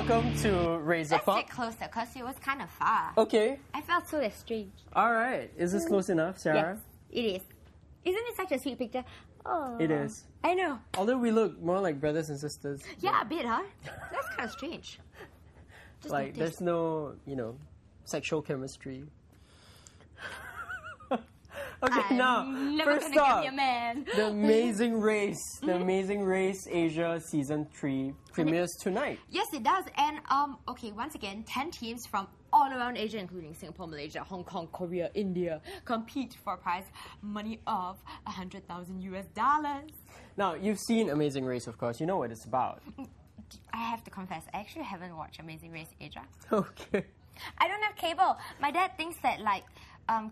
welcome to Razor Let's Pop. sit closer because it was kind of far. Okay. I felt so strange. All right. Is this close enough, Sarah? Yes, it is. Isn't it such a sweet picture? Oh, It is. I know. Although we look more like brothers and sisters. Yeah, a bit, huh? That's kind of strange. Just Like, there's no, sexual chemistry. Okay, now, never first gonna up, get me a man. The Amazing Race. The Amazing Race Asia Season 3 premieres tonight. Yes, it does. And okay, once again, 10 teams from all around Asia, including Singapore, Malaysia, Hong Kong, Korea, India, compete for a prize money of $100,000. Now, you've seen Amazing Race, of course. You know what it's about. I have to confess, I actually haven't watched Amazing Race Asia. Okay. I don't have cable. My dad thinks that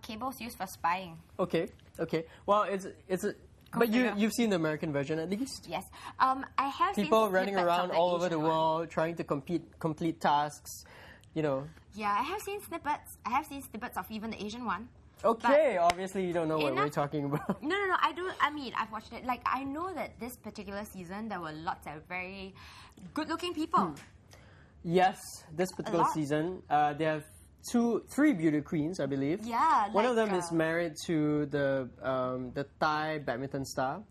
cable's used for spying. Okay. Well, it's a. But you've seen the American version at least. Yes. I have people seen running snippets around of all over Asian the world trying to complete tasks. Yeah, I have seen snippets. I have seen snippets of even the Asian one. Okay, obviously you don't know what we're talking about. No, I do. I mean, I've watched it. Like, I know that this particular season there were lots of very good-looking people. Yes, this particular season, they have three beauty queens, I believe. Yeah, one of them is married to the Thai badminton star.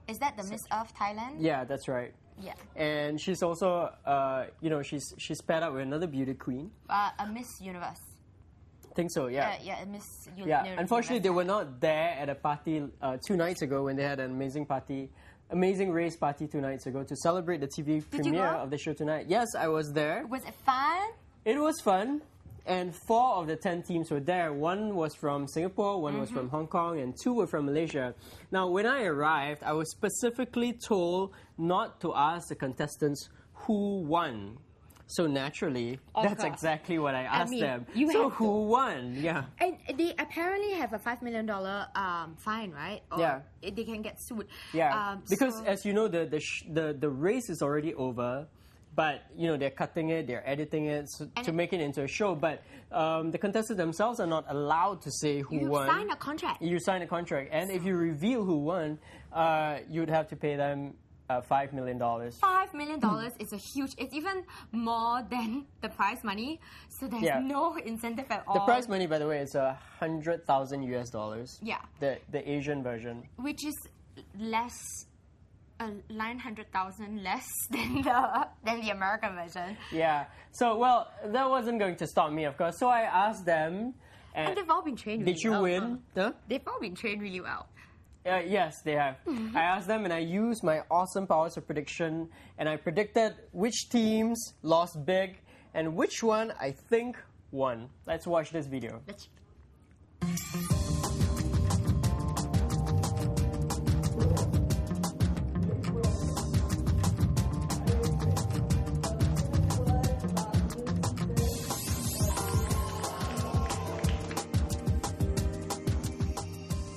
Is that the Miss Earth Thailand? Yeah, that's right. Yeah. And she's also, she's paired up with another beauty queen. A Miss Universe. I think so, yeah. Yeah, Miss Universe. Yeah, unfortunately, they were not there at a party 2 nights ago when they had an amazing race party 2 nights ago to celebrate the TV premiere of the show tonight. Yes, I was there. Was it fun? It was fun. And 4 of the 10 teams were there. 1 was from Singapore, 1 was from Hong Kong, and 2 were from Malaysia. Now, when I arrived, I was specifically told not to ask the contestants who won. So naturally, that's exactly what I asked them. So who won? Yeah. And they apparently have a $5 million fine, right? Or yeah. They can get sued. Yeah. Because as you know, the race is already over. But, they're cutting it, they're editing it to make it into a show. But the contestants themselves are not allowed to say who won. You sign a contract. You sign a contract. And if you reveal who won, you'd have to pay them $5 million. $5 million is a huge... It's even more than the prize money. So there's no incentive at all. The prize money, by the way, is $100,000 US. Yeah. The Asian version. Which is less... 900,000 less than the American version. Yeah. So, well, that wasn't going to stop me, of course. So I asked them... And they've all been trained really well. Did you win? Huh? They've all been trained really well. Yes, they have. I asked them and I used my awesome powers of prediction and I predicted which teams lost big and which one I think won. Let's watch this video.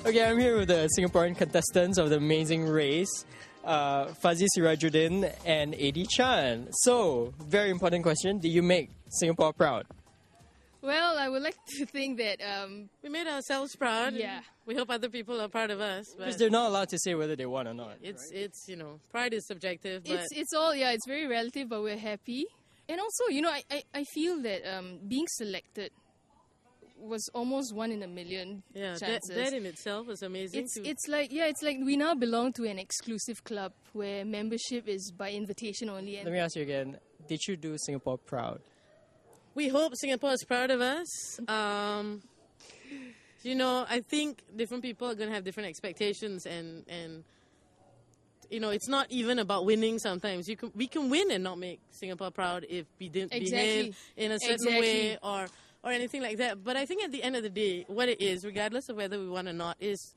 Okay, I'm here with the Singaporean contestants of the Amazing Race, Fuzzy Sirajuddin and Eddie Chan. So, very important question, did you make Singapore proud? Well, I would like to think that... we made ourselves proud. Yeah. We hope other people are proud of us. Because they're not allowed to say whether they won or not. It's pride is subjective. But it's very relative, but we're happy. And also, I feel that being selected was almost 1 in a million chances. That in itself was amazing. It's like we now belong to an exclusive club where membership is by invitation only. And let me ask you again, did you do Singapore proud? We hope Singapore is proud of us. I think different people are going to have different expectations and it's not even about winning sometimes. We can win and not make Singapore proud if we didn't behave in a certain way or anything like that. But I think at the end of the day, what it is, regardless of whether we won or not, is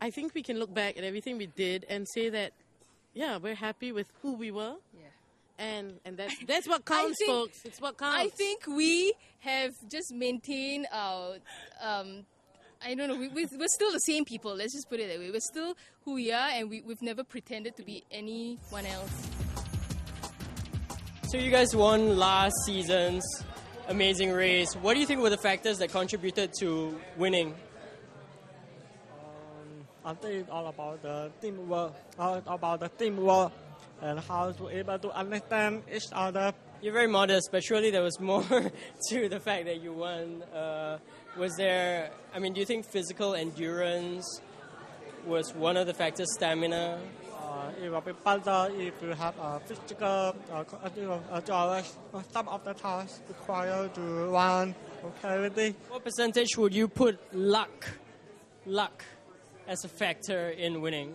I think we can look back at everything we did and say that, we're happy with who we were. Yeah. And that's what counts, folks. It's what counts. I think we have just maintained our... I don't know, we're still the same people, let's just put it that way. We're still who we are and we've never pretended to be anyone else. So you guys won last season's Amazing Race. What do you think were the factors that contributed to winning? I think it's all about the teamwork, and how to able to understand each other You're very modest, but surely there was more to the fact that you won. Was there, I mean, do you think physical endurance was one of the factors, stamina? If a bodybuilder, if you have a physical challenge, some of the tasks require to run or carry. What percentage would you put luck as a factor in winning?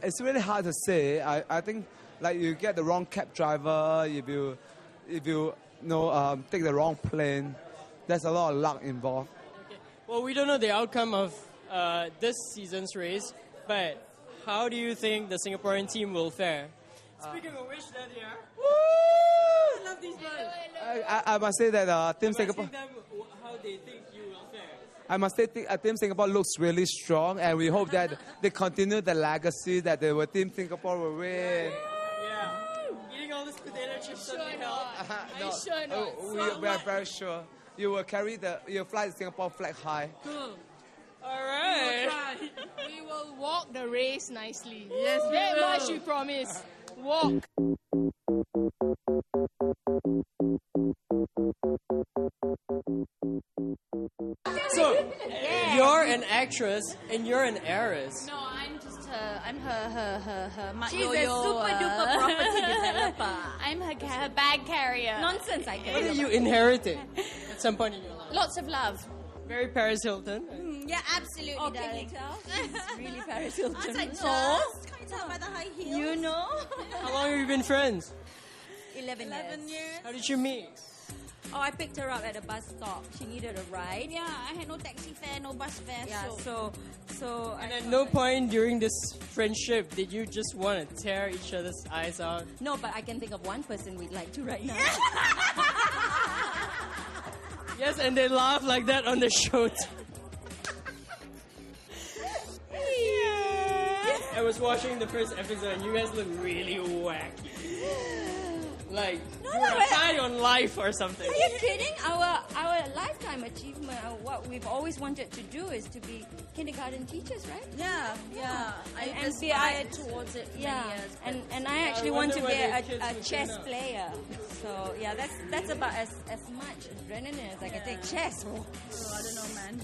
It's really hard to say. I think like you get the wrong cab driver, if you take the wrong plane, there's a lot of luck involved. Okay. Well, we don't know the outcome of this season's race, but how do you think the Singaporean team will fare? Speaking of which, there they are. Woo! I love these guys. I must say that Team Singapore. Them how they think you will fare. I must say Team Singapore looks really strong, and we hope that they continue the legacy that the Team Singapore will win. Yeah. Eating all this potato chips doesn't help. No, sure not? we are very sure. You will fly the Singapore flag high. Cool. All right. We will walk the race nicely. Yes, we That will. much we promise. Walk. So, you're an actress and you're an heiress. No, I'm just her She's a super duper property developer. I'm her bag carrier. Nonsense, I What guess. did you inherit it at some point in your life? Lots of love. Very Paris Hilton. Yeah, absolutely, Oh, can darling. you tell? It's really Paris Hilton. Aren't I just? No. Can't you tell by the high heels? You know? How long have you been friends? 11 years. How did you meet? Oh, I picked her up at a bus stop. She needed a ride. Yeah, I had no taxi fare, no bus fare. Yeah, so And at no point during this friendship did you just want to tear each other's eyes out. No, but I can think of one person we'd like to right now. Yes, and they laugh like that on the show. I was watching the first episode and you guys look really wacky. Like, you were high on life or something. Are you kidding? Our lifetime achievement, what we've always wanted to do is to be kindergarten teachers, right? yeah. I And aspired towards it for many Yeah, years. and I actually I want to wonder be whether a kids will chess turn up. player. So yeah, that's about as much as Brennan is. I can take chess. Oh. So I don't know, man.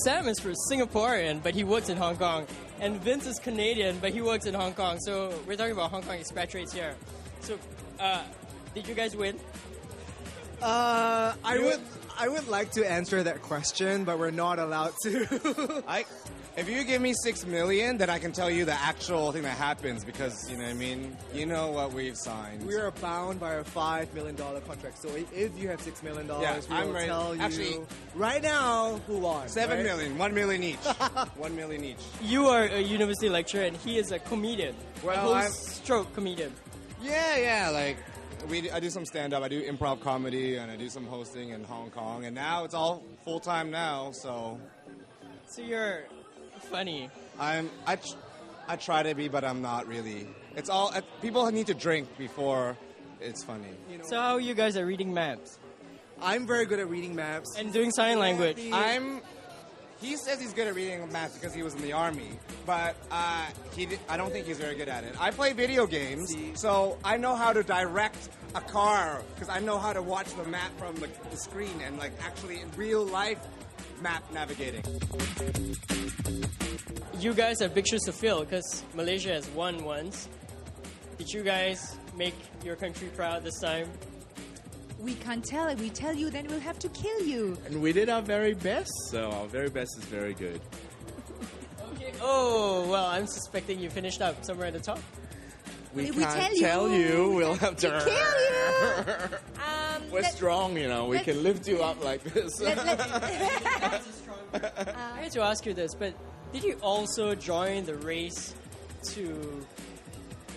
Sam is for Singaporean, but he works in Hong Kong. And Vince is Canadian, but he works in Hong Kong. So we're talking about Hong Kong expatriates here. So, did you guys win? I would like to answer that question, but we're not allowed to. If you give me $6 million, then I can tell you the actual thing that happens because, you know what I mean? You know what we've signed. We are bound by a $5 million contract. So if you have $6 million, Yeah, we I'm will ready. tell you Actually, right now who won. $7 right? million, $1 million each. $1 million each. You are a university lecturer, and he is a comedian. Well, a stroke comedian. Yeah, like I do some stand-up, I do improv comedy, and I do some hosting in Hong Kong. And now it's all full-time now, so So you're funny. I try to be, but I'm not really. It's all people need to drink before it's funny. So how you guys are reading maps I'm very good at reading maps. and doing sign language? He says he's good at reading math because he was in the army, but I don't think he's very good at it. I play video games, so I know how to direct a car because I know how to watch the map from the screen and like actually in real life map navigating. You guys have big shoes to fill because Malaysia has won once. Did you guys make your country proud this time? We can't tell. If we tell you, then we'll have to kill you. And we did our very best, so our very best is very good. Okay. Oh, well, I'm suspecting you finished up somewhere at the top. We If we can't tell you, we'll have to kill you. We're strong, we can lift you up like this. I had to ask you this, but did you also join the race to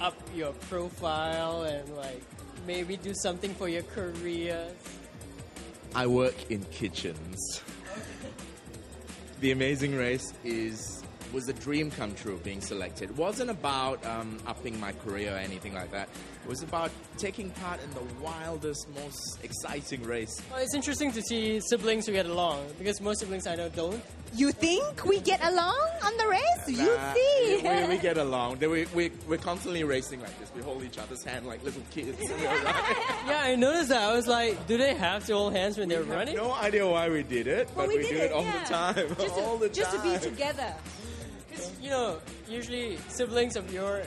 up your profile and like maybe do something for your career? I work in kitchens. The Amazing Race is was a dream come true being selected. It wasn't about upping my career or anything like that. It was about taking part in the wildest, most exciting race. Well, it's interesting to see siblings who get along, because most siblings I know don't. You think we get along on the race? You Nah, see. we get along. We're constantly racing like this. We hold each other's hand like little kids. Yeah, I noticed that. I was like, do they have to hold hands when they're running? No idea why we did it, but we do it all the time. All the Just to time. be together. You know, usually siblings of your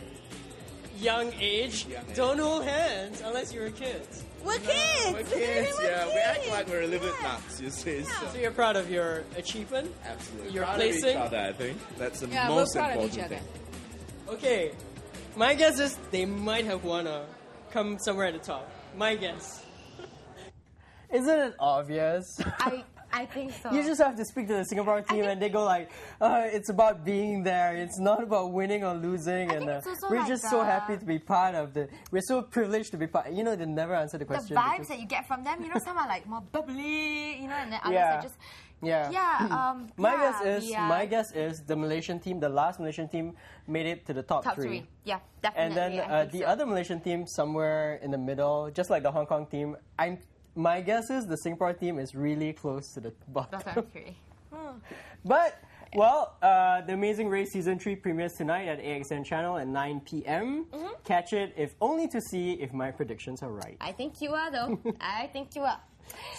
young age don't hold hands unless you're kids. We're kids. We're kids, yeah. We act like we're a little bit nuts, you see. So you're proud of your achievement? Absolutely. Your proud placing? of each other, I think. That's the Yeah, most we're proud of important each other. thing. Okay, my guess is they might have won or come somewhere at the top. My guess. Isn't it obvious? I think so. You just have to speak to the Singapore team and they go like, it's about being there. It's not about winning or losing. think it's also we're like just so happy to be part of the... We're so privileged to be part... You know, they never answer the the question. vibes that you get from them, you know, some are like more bubbly, you know, and then others Yeah. are just... Yeah. Yeah, My guess is the Malaysian team, the last Malaysian team, made it to the top top three. three. Yeah, And definitely. then I think the so. other Malaysian team somewhere in the middle, just like the Hong Kong team. My guess is the Singapore team is really close to the bottom. Bottom three. But, well, the Amazing Race Season 3 premieres tonight at AXN channel at 9 p.m. Catch it, if only to see if my predictions are right. I think you are, though. I think you are.